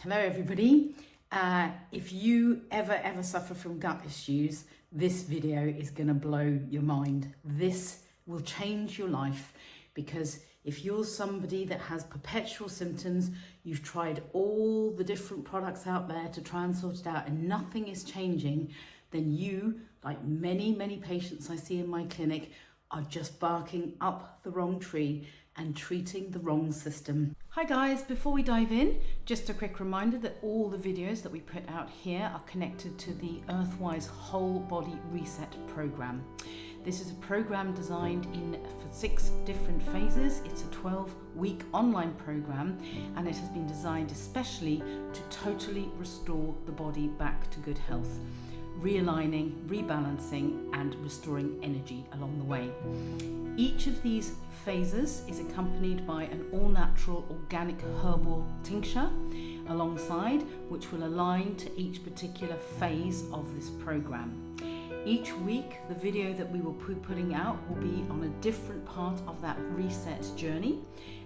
Hello everybody. If you ever suffer from gut issues, this video is going to blow your mind. This will change your life, because if you're somebody that has perpetual symptoms, you've tried all the different products out there to try and sort it out and nothing is changing, then you, like many patients I see in my clinic, are just barking up the wrong tree and treating the wrong system. Hi guys, before we dive in, just a quick reminder that all the videos that we put out here are connected to the EarthWise Whole Body Reset program. This is a program designed for 6 different phases. It's a 12-week online program, and it has been designed especially to totally restore the body back to good health, realigning, rebalancing and restoring energy along the way. Each of these phases is accompanied by an all-natural organic herbal tincture alongside, which will align to each particular phase of this program. Each week the video that we will be putting out will be on a different part of that reset journey,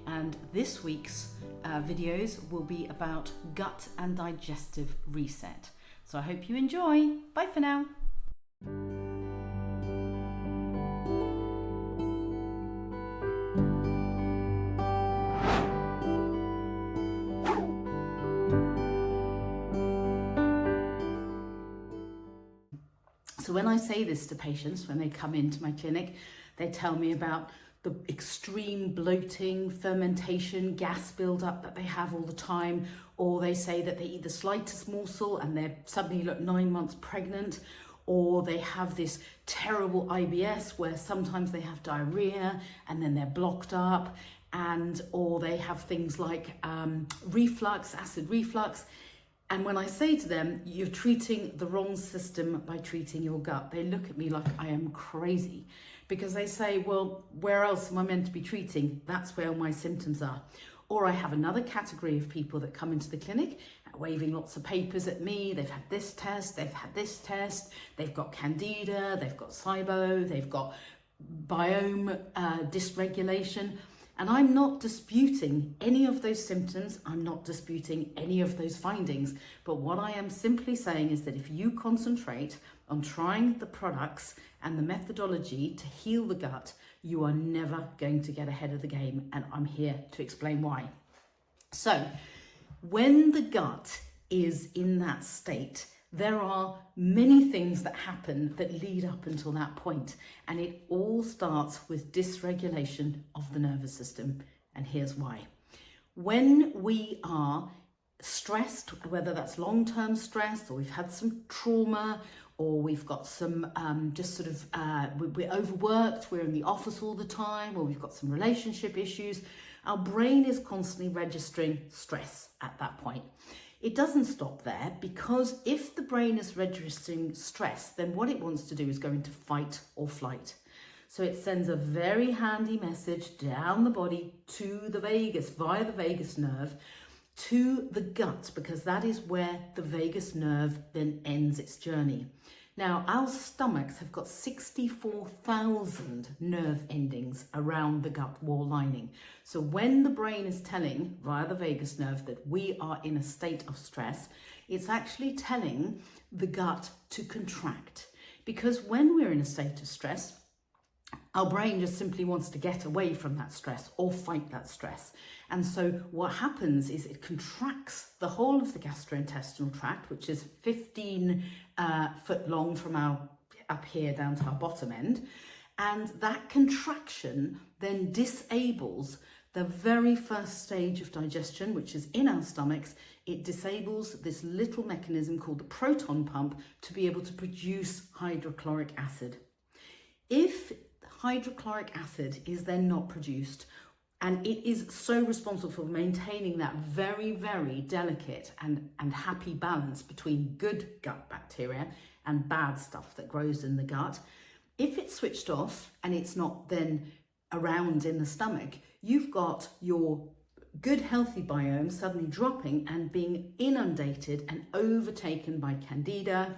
and this week's videos will be about gut and digestive reset. So I hope you enjoy. Bye for now. So when I say this to patients, when they come into my clinic, they tell me about the extreme bloating, fermentation, gas buildup that they have all the time, or they say that they eat the slightest morsel and they suddenly look 9 months pregnant, or they have this terrible IBS where sometimes they have diarrhea and then they're blocked up, or they have things like reflux, acid reflux. And when I say to them, you're treating the wrong system by treating your gut, they look at me like I am crazy, because they say, well, where else am I meant to be treating? That's where my symptoms are. Or I have another category of people that come into the clinic waving lots of papers at me. They've had this test, they've had this test, they've got Candida, they've got SIBO, they've got biome dysregulation. And I'm not disputing any of those symptoms, I'm not disputing any of those findings, but what I am simply saying is that if you concentrate on trying the products and the methodology to heal the gut, you are never going to get ahead of the game, and I'm here to explain why. So, when the gut is in that state, there are many things that happen that lead up until that point, and it all starts with dysregulation of the nervous system, and here's why. When we are stressed, whether that's long-term stress, or we've had some trauma, or we've got some we're overworked, we're in the office all the time, or we've got some relationship issues, our brain is constantly registering stress at that point. It doesn't stop there, because if the brain is registering stress, then what it wants to do is go into fight or flight. So it sends a very handy message down the body to the vagus, via the vagus nerve, to the gut, because that is where the vagus nerve then ends its journey. Now, our stomachs have got 64,000 nerve endings around the gut wall lining. So when the brain is telling via the vagus nerve that we are in a state of stress, it's actually telling the gut to contract. Because when we're in a state of stress, our brain just simply wants to get away from that stress or fight that stress. And so what happens is it contracts the whole of the gastrointestinal tract, which is 15 foot long from our up here down to our bottom end. And that contraction then disables the very first stage of digestion, which is in our stomachs. It disables this little mechanism called the proton pump to be able to produce hydrochloric acid. If hydrochloric acid is then not produced, and it is so responsible for maintaining that very delicate and happy balance between good gut bacteria and bad stuff that grows in the gut. If it's switched off and it's not then around in the stomach, you've got your good healthy biome suddenly dropping and being inundated and overtaken by Candida,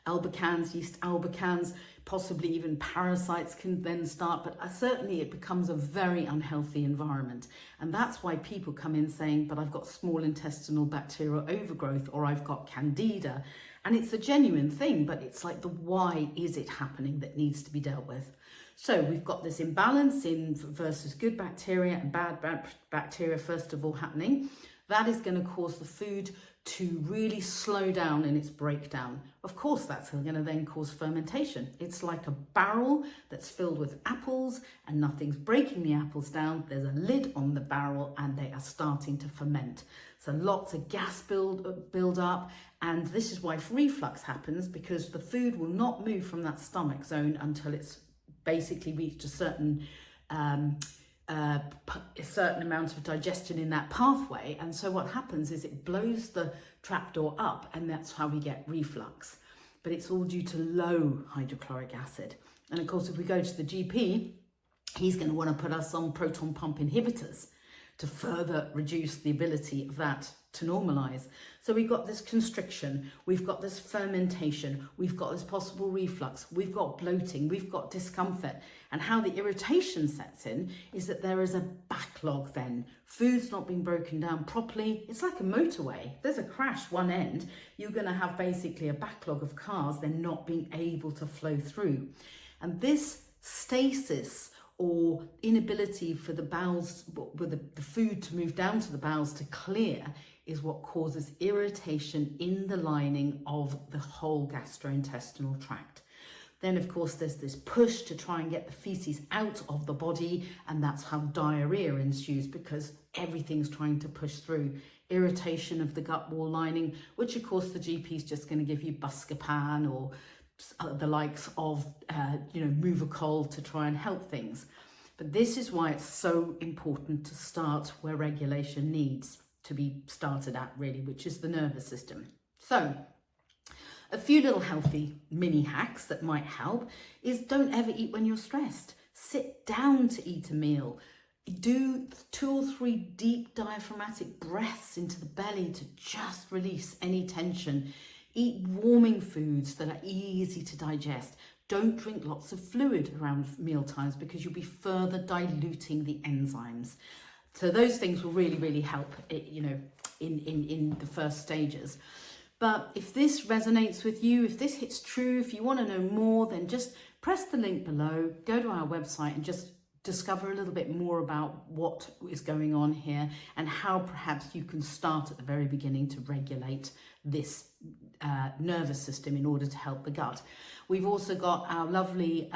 albicans, yeast albicans, possibly even parasites can then start, but certainly it becomes a very unhealthy environment. And that's why people come in saying, but I've got small intestinal bacterial overgrowth, or I've got Candida. And it's a genuine thing, but it's like the why is it happening that needs to be dealt with. So we've got this imbalance in versus good bacteria and bad bacteria, first of all, happening. That is going to cause the food to really slow down in its breakdown. Of course, that's going to then cause fermentation. It's like a barrel that's filled with apples and nothing's breaking the apples down. There's a lid on the barrel and they are starting to ferment. So lots of gas build up, and this is why reflux happens, because the food will not move from that stomach zone until it's basically reached a certain amount of digestion in that pathway. And so what happens is it blows the trapdoor up, and that's how we get reflux. But it's all due to low hydrochloric acid. And of course, if we go to the GP, he's going to want to put us on proton pump inhibitors to further reduce the ability of that to normalize. So we've got this constriction, we've got this fermentation, we've got this possible reflux, we've got bloating, we've got discomfort. And how the irritation sets in is that there is a backlog then. Food's not being broken down properly. It's like a motorway. There's a crash one end, you're going to have basically a backlog of cars, they're not being able to flow through. And this stasis or inability for the bowels, with the food to move down to the bowels to clear, is what causes irritation in the lining of the whole gastrointestinal tract. Then, of course, there's this push to try and get the feces out of the body, and that's how diarrhea ensues, because everything's trying to push through. Irritation of the gut wall lining, which, of course, the GP is just going to give you Buscopan or the likes of, Movicol to try and help things. But this is why it's so important to start where regulation needs to be started at, really, which is the nervous system. So a few little healthy mini hacks that might help is don't ever eat when you're stressed. Sit down to eat a meal. Do 2 or 3 deep diaphragmatic breaths into the belly to just release any tension. Eat warming foods that are easy to digest. Don't drink lots of fluid around meal times, because you'll be further diluting the enzymes. So those things will really, really help, in the first stages. But if this resonates with you, if this hits true, if you want to know more, then just press the link below, go to our website and just discover a little bit more about what is going on here and how perhaps you can start at the very beginning to regulate this nervous system in order to help the gut. We've also got our lovely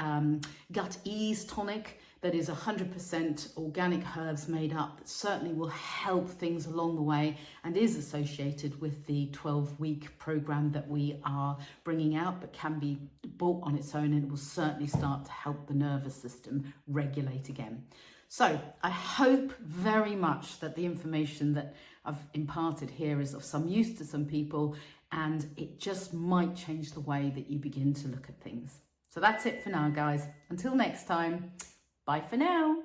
gut ease tonic that is 100% organic herbs made up, that certainly will help things along the way and is associated with the 12-week program that we are bringing out, but can be bought on its own, and it will certainly start to help the nervous system regulate again. So I hope very much that the information that I've imparted here is of some use to some people, and it just might change the way that you begin to look at things. So that's it for now, guys. Until next time, bye for now.